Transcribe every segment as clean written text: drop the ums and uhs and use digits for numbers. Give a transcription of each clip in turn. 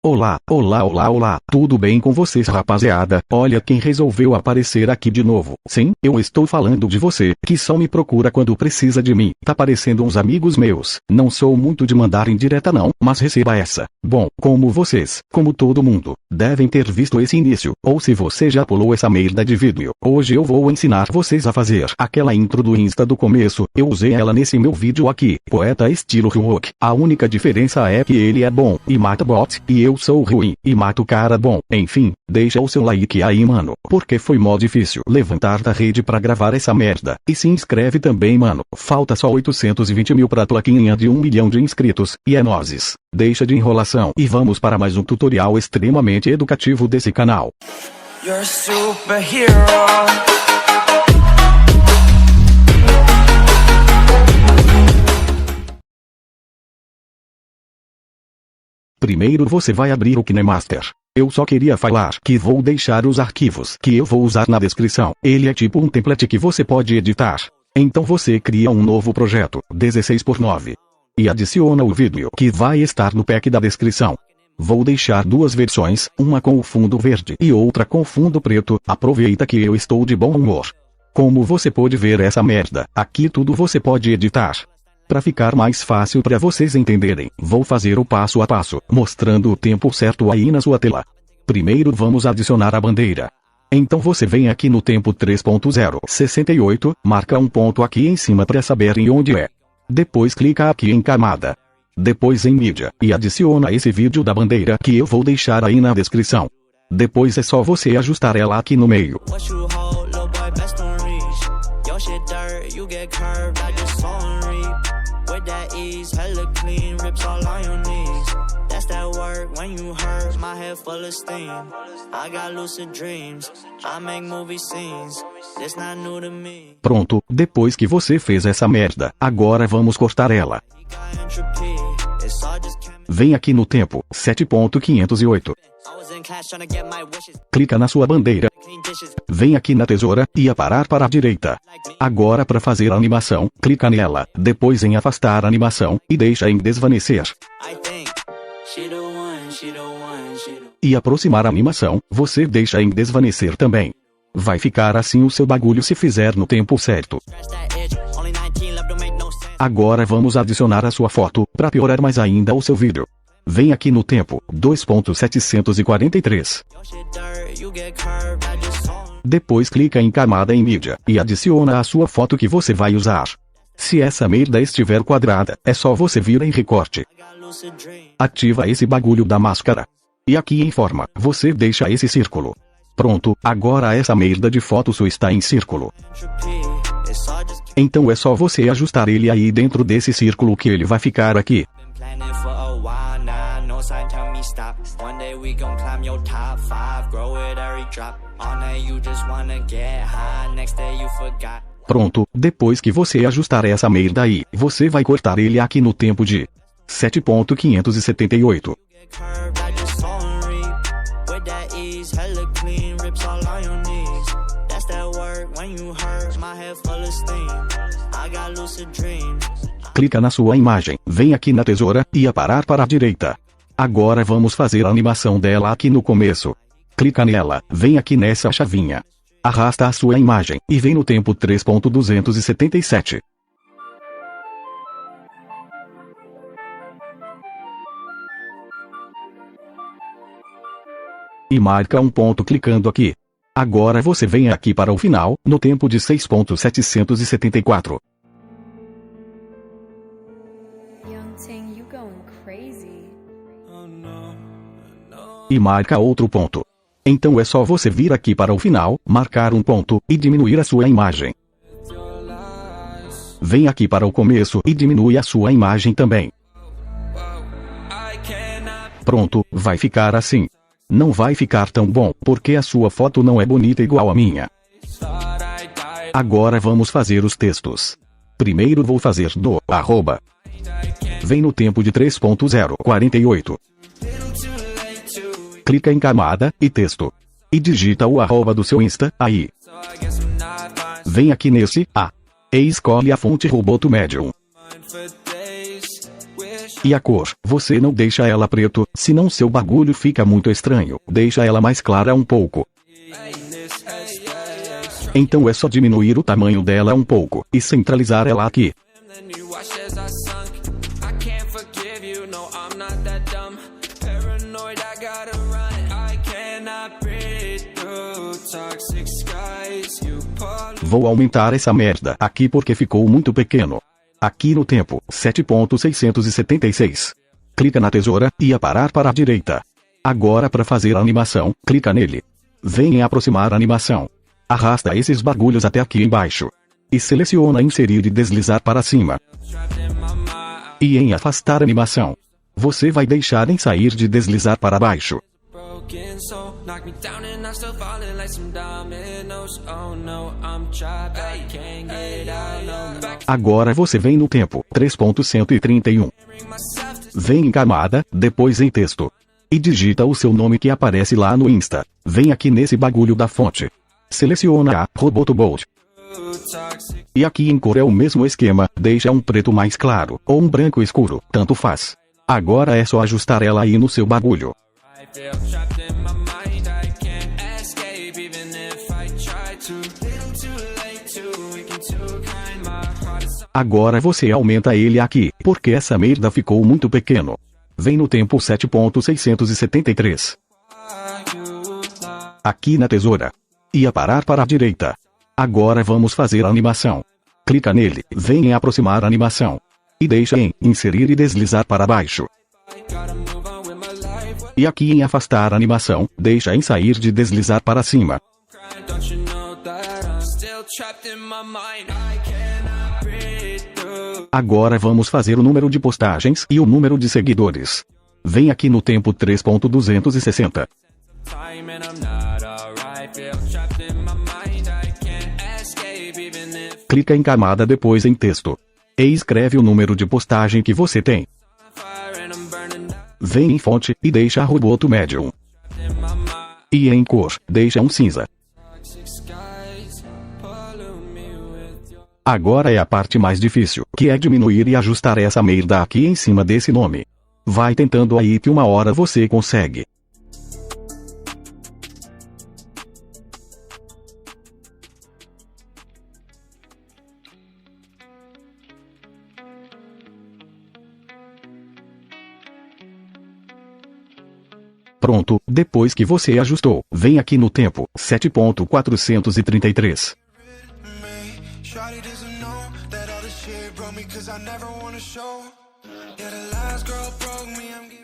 Olá, olá, olá, olá, tudo bem com vocês, rapaziada? Olha quem resolveu aparecer aqui de novo. Sim, eu estou falando de você, que só me procura quando precisa de mim. Tá parecendo uns amigos meus. Não sou muito de mandar indireta não, mas receba essa. Bom, como vocês, como todo mundo, devem ter visto esse início, ou se você já pulou essa merda de vídeo, hoje eu vou ensinar vocês a fazer aquela intro do Insta do começo. Eu usei ela nesse meu vídeo aqui, poeta estilo Ryuk. A única diferença é que ele é bom e mata bot, e eu sou ruim e mato cara bom. Enfim, deixa o seu like aí, mano, porque foi mó difícil levantar da rede pra gravar essa merda. E se inscreve também, mano. Falta só 820 mil pra plaquinha de 1 milhão de inscritos, e é nozes. Deixa de enrolação e vamos para mais um tutorial extremamente educativo desse canal. You're a superhero. Primeiro você vai abrir o KineMaster. Eu só queria falar que vou deixar os arquivos que eu vou usar na descrição. Ele é tipo um template que você pode editar. Então você cria um novo projeto, 16:9. E adiciona o vídeo que vai estar no pack da descrição. Vou deixar duas versões, uma com o fundo verde e outra com fundo preto. Aproveita que eu estou de bom humor. Como você pode ver essa merda, aqui tudo você pode editar. Para ficar mais fácil para vocês entenderem, vou fazer o passo a passo, mostrando o tempo certo aí na sua tela. Primeiro vamos adicionar a bandeira. Então você vem aqui no tempo 3.068, marca um ponto aqui em cima para saberem onde é. Depois clica aqui em camada. Depois em mídia, e adiciona esse vídeo da bandeira que eu vou deixar aí na descrição. Depois é só você ajustar ela aqui no meio. That ease, hella clean, rips all on your knees. That's that work when you hurt, my head full of steam. I got lucid dreams, I make movie scenes. This not new to me. Pronto, depois que você fez essa merda, agora vamos cortar ela. Vem aqui no tempo, 7.508. Clica na sua bandeira. Vem aqui na tesoura, e aparar para a direita. Agora para fazer a animação, clica nela, depois em afastar a animação, e deixa em desvanecer. E aproximar a animação, você deixa em desvanecer também. Vai ficar assim o seu bagulho se fizer no tempo certo. Agora vamos adicionar a sua foto, para piorar mais ainda o seu vídeo. Vem aqui no tempo, 2.743. Depois clica em camada em mídia, e adiciona a sua foto que você vai usar. Se essa merda estiver quadrada, é só você vir em recorte. Ativa esse bagulho da máscara. E aqui em forma, você deixa esse círculo. Pronto, agora essa merda de foto sua está em círculo. Então é só você ajustar ele aí dentro desse círculo que ele vai ficar aqui. Pronto, depois que você ajustar essa merda aí, você vai cortar ele aqui no tempo de 7.578. Clica na sua imagem, vem aqui na tesoura, e aparar para a direita. Agora vamos fazer a animação dela aqui no começo. Clica nela, vem aqui nessa chavinha. Arrasta a sua imagem, e vem no tempo 3.277. E marca um ponto clicando aqui. Agora você vem aqui para o final, no tempo de 6.774. E marca outro ponto. Então é só você vir aqui para o final, marcar um ponto, e diminuir a sua imagem. Vem aqui para o começo e diminui a sua imagem também. Pronto, vai ficar assim. Não vai ficar tão bom, porque a sua foto não é bonita igual a minha. Agora vamos fazer os textos. Primeiro vou fazer do arroba. Vem no tempo de 3.048. Clica em camada, e texto. E digita o arroba do seu Insta, aí. Vem aqui nesse, e escolhe a fonte Roboto Medium. E a cor, você não deixa ela preto, senão seu bagulho fica muito estranho. Deixa ela mais clara um pouco. Então é só diminuir o tamanho dela um pouco, e centralizar ela aqui. Vou aumentar essa merda aqui porque ficou muito pequeno. Aqui no tempo, 7.676. Clica na tesoura, e parar para a direita. Agora para fazer a animação, clica nele. Vem em aproximar a animação. Arrasta esses bagulhos até aqui embaixo. E seleciona inserir e deslizar para cima. E em afastar a animação. Você vai deixar em sair de deslizar para baixo. Agora você vem no tempo, 3.131. Vem em camada, depois em texto. E digita o seu nome que aparece lá no Insta. Vem aqui nesse bagulho da fonte. Seleciona a Robotobolt. E aqui em cor é o mesmo esquema, deixa um preto mais claro, ou um branco escuro, tanto faz. Agora é só ajustar ela aí no seu bagulho. Agora você aumenta ele aqui, porque essa merda ficou muito pequeno. Vem no tempo 7.673. Aqui na tesoura. E parar para a direita. Agora vamos fazer a animação. Clica nele, vem em aproximar a animação. E deixa em inserir e deslizar para baixo. E aqui em afastar a animação, deixa em sair de deslizar para cima. Agora vamos fazer o número de postagens e o número de seguidores. Vem aqui no tempo 3.260. Clica em camada depois em texto. E escreve o número de postagem que você tem. Vem em fonte, e deixa Roboto Medium. E em cor, deixa um cinza. Agora é a parte mais difícil, que é diminuir e ajustar essa merda aqui em cima desse nome. Vai tentando aí que uma hora você consegue. Pronto, depois que você ajustou, vem aqui no tempo, 7.433.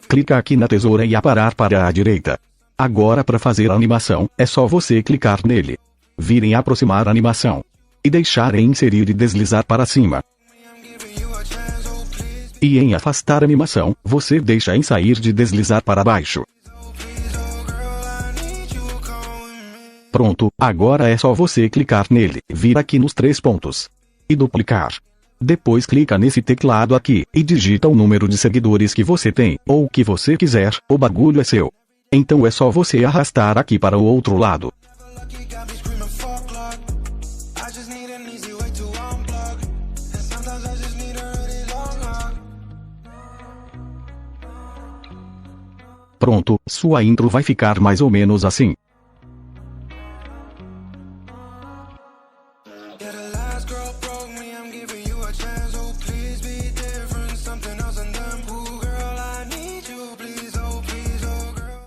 Clica aqui na tesoura e parar para a direita. Agora para fazer a animação, é só você clicar nele. Vir em aproximar a animação. E deixar em inserir e deslizar para cima. E em afastar a animação, você deixa em sair de deslizar para baixo. Pronto, agora é só você clicar nele, vir aqui nos 3 pontos. E duplicar. Depois clica nesse teclado aqui, e digita o número de seguidores que você tem, ou o que você quiser, o bagulho é seu. Então é só você arrastar aqui para o outro lado. Pronto, sua intro vai ficar mais ou menos assim.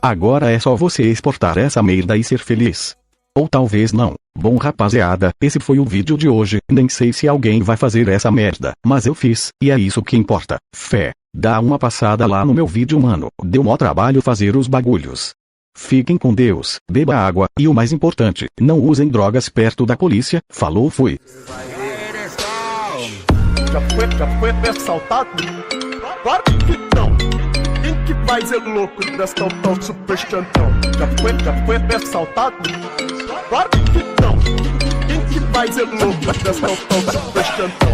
Agora é só você exportar essa merda e ser feliz. Ou talvez não. Bom rapaziada, esse foi o vídeo de hoje, nem sei se alguém vai fazer essa merda, mas eu fiz, e é isso que importa. Fé. Dá uma passada lá no meu vídeo mano, deu mó trabalho fazer os bagulhos. Fiquem com Deus, beba água, e o mais importante, não usem drogas perto da polícia, falou fui. Já foi assaltado? Claro que não. Quem que vai ser louco desta tal super chantão? Já foi assaltado? Claro que não. Quem que vai ser louco desta tal super chantão?